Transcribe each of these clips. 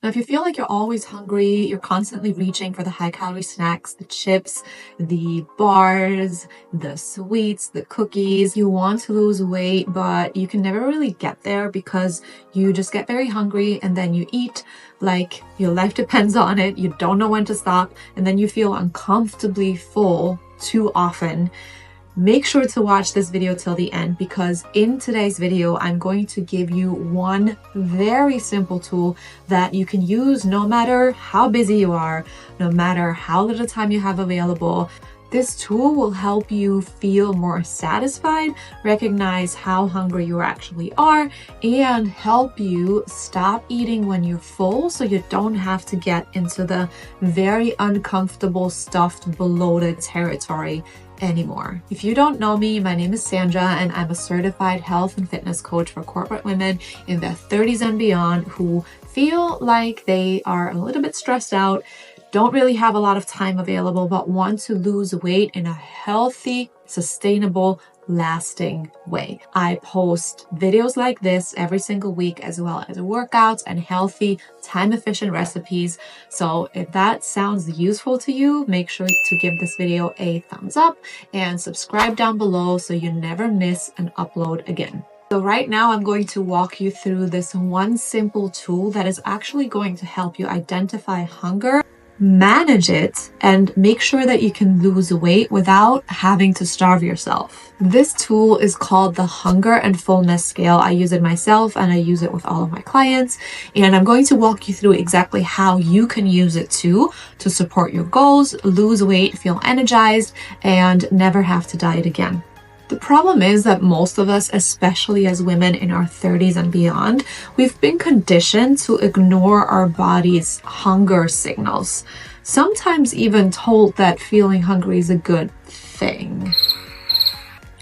Now, if you feel like you're always hungry, you're constantly reaching for the high-calorie snacks, the chips, the bars, the sweets, the cookies, you want to lose weight, but you can never really get there because you just get very hungry and then you eat like your life depends on it, you don't know when to stop, and then you feel uncomfortably full too often. Make sure to watch this video till the end because in today's video, I'm going to give you one very simple tool that you can use no matter how busy you are, no matter how little time you have available. This tool will help you feel more satisfied, recognize how hungry you actually are, and help you stop eating when you're full so you don't have to get into the very uncomfortable, stuffed, bloated territory anymore. If you don't know me, my name is Sandra and I'm a certified health and fitness coach for corporate women in their 30s and beyond who feel like they are a little bit stressed out, don't really have a lot of time available, but want to lose weight in a healthy, sustainable, lasting way. I post videos like this every single week, as well as workouts and healthy, time-efficient recipes. So if that sounds useful to you, make sure to give this video a thumbs up and subscribe down below so you never miss an upload again. So right now I'm going to walk you through this one simple tool that is actually going to help you identify hunger, manage it, and make sure that you can lose weight without having to starve yourself. This tool is called the Hunger and Fullness Scale. I use it myself and I use it with all of my clients, and I'm going to walk you through exactly how you can use it too to support your goals, lose weight, feel energized, and never have to diet again. The problem is that most of us, especially as women in our 30s and beyond, we've been conditioned to ignore our body's hunger signals, sometimes even told that feeling hungry is a good thing.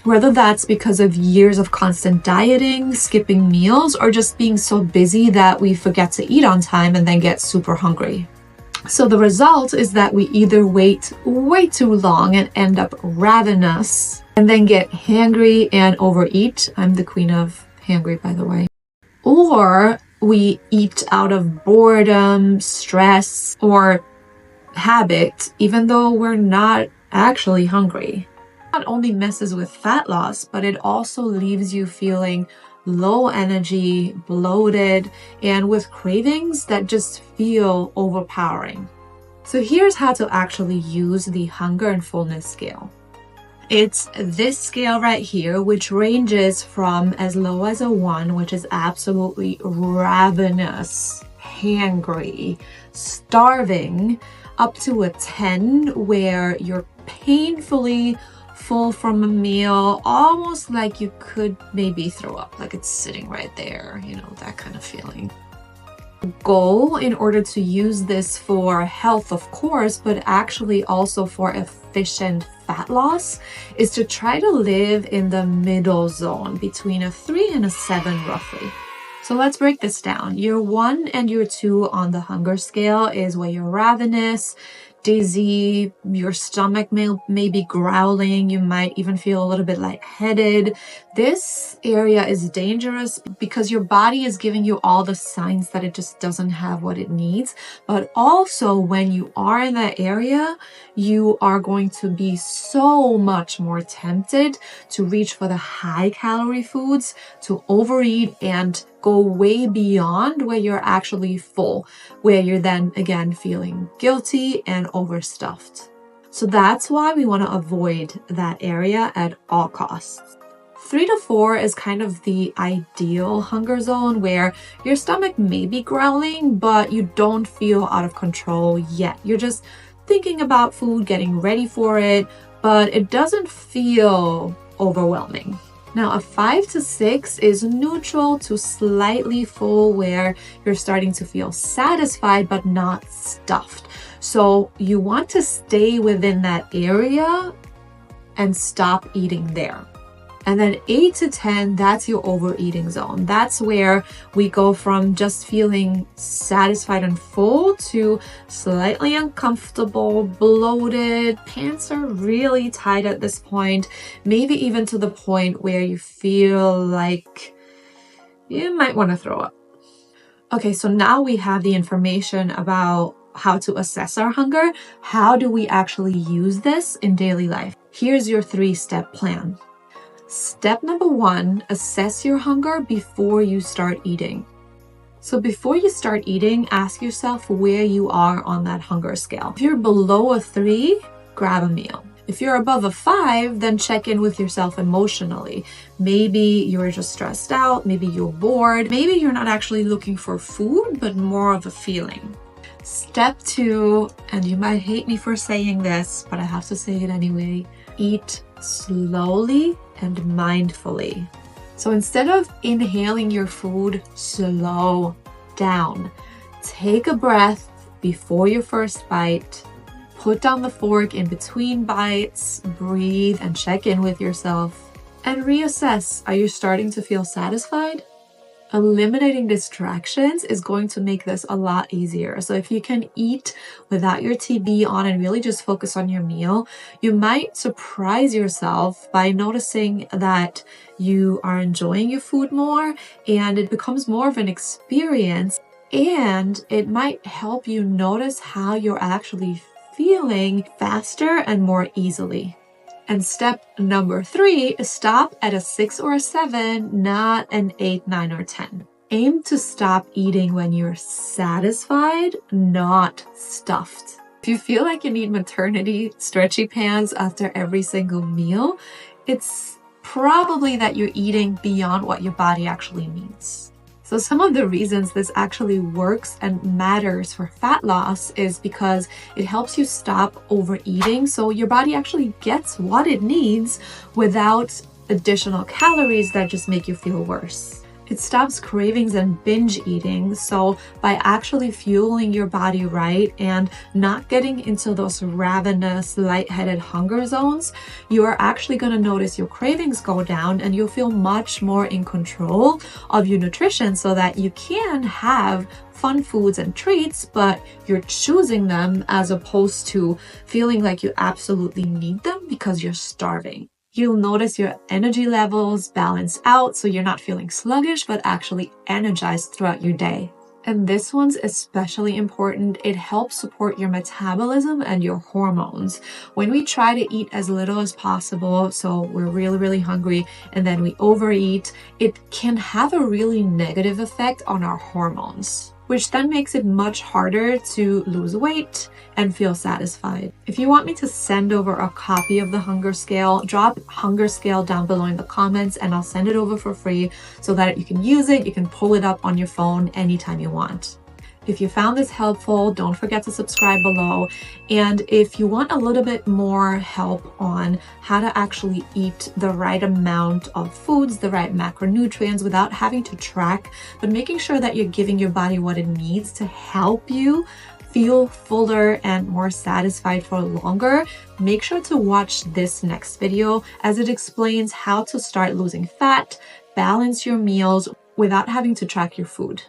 Whether that's because of years of constant dieting, skipping meals, or just being so busy that we forget to eat on time and then get super hungry. So the result is that we either wait way too long and end up ravenous and then get hangry and overeat. I'm the queen of hangry, by the way. Or we eat out of boredom, stress, or habit, even though we're not actually hungry. It not only messes with fat loss, but it also leaves you feeling low energy, bloated, and with cravings that just feel overpowering. So here's how to actually use the Hunger and Fullness Scale. It's this scale right here, which ranges from as low as a 1, which is absolutely ravenous, hangry, starving, up to a 10, where you're painfully full from a meal, almost like you could maybe throw up, like it's sitting right there, you know, that kind of feeling. Goal in order to use this for health, of course, but actually also for efficient fat loss is to try to live in the middle zone between a 3 and a 7 roughly. So let's break this down. Your 1 and your 2 on the hunger scale is where you're ravenous, dizzy, your stomach may be growling, you might even feel a little bit lightheaded. This area is dangerous because your body is giving you all the signs that it just doesn't have what it needs. But also when you are in that area, you are going to be so much more tempted to reach for the high calorie foods, to overeat and go way beyond where you're actually full, where you're then again feeling guilty and overstuffed. So that's why we want to avoid that area at all costs. 3 to 4 is kind of the ideal hunger zone where your stomach may be growling, but you don't feel out of control yet. You're just thinking about food, getting ready for it, but it doesn't feel overwhelming. Now, a 5 to 6 is neutral to slightly full, where you're starting to feel satisfied but not stuffed. So you want to stay within that area and stop eating there. And then 8 to 10, that's your overeating zone. That's where we go from just feeling satisfied and full to slightly uncomfortable, bloated, pants are really tight at this point, maybe even to the point where you feel like you might want to throw up. Okay, so now we have the information about how to assess our hunger. How do we actually use this in daily life? Here's your 3-step plan. Step number 1, assess your hunger before you start eating. So before you start eating, ask yourself where you are on that hunger scale. If you're below a 3, grab a meal. If you're above a 5, then check in with yourself emotionally. Maybe you're just stressed out, maybe you're bored, maybe you're not actually looking for food, but more of a feeling. Step 2, and you might hate me for saying this, but I have to say it anyway, eat slowly and mindfully. So instead of inhaling your food, slow down. Take a breath before your first bite. Put down the fork in between bites, breathe and check in with yourself, and reassess. Are you starting to feel satisfied? Eliminating distractions is going to make this a lot easier. So if you can eat without your TV on and really just focus on your meal, you might surprise yourself by noticing that you are enjoying your food more and it becomes more of an experience, and it might help you notice how you're actually feeling faster and more easily. And step number 3 is stop at a 6 or a 7, not an 8, 9, or 10. Aim to stop eating when you're satisfied, not stuffed. If you feel like you need maternity stretchy pants after every single meal, it's probably that you're eating beyond what your body actually needs. So some of the reasons this actually works and matters for fat loss is because it helps you stop overeating, so your body actually gets what it needs without additional calories that just make you feel worse. It stops cravings and binge eating, so by actually fueling your body right and not getting into those ravenous, lightheaded hunger zones, you are actually going to notice your cravings go down and you'll feel much more in control of your nutrition so that you can have fun foods and treats, but you're choosing them as opposed to feeling like you absolutely need them because you're starving. You'll notice your energy levels balance out, so you're not feeling sluggish, but actually energized throughout your day. And this one's especially important. It helps support your metabolism and your hormones. When we try to eat as little as possible, so we're really, really hungry, and then we overeat, it can have a really negative effect on our hormones, which then makes it much harder to lose weight and feel satisfied. If you want me to send over a copy of the hunger scale, drop hunger scale down below in the comments and I'll send it over for free so that you can use it. You can pull it up on your phone anytime you want. If you found this helpful, don't forget to subscribe below. And if you want a little bit more help on how to actually eat the right amount of foods, the right macronutrients without having to track, but making sure that you're giving your body what it needs to help you feel fuller and more satisfied for longer, make sure to watch this next video as it explains how to start losing fat, balance your meals without having to track your food.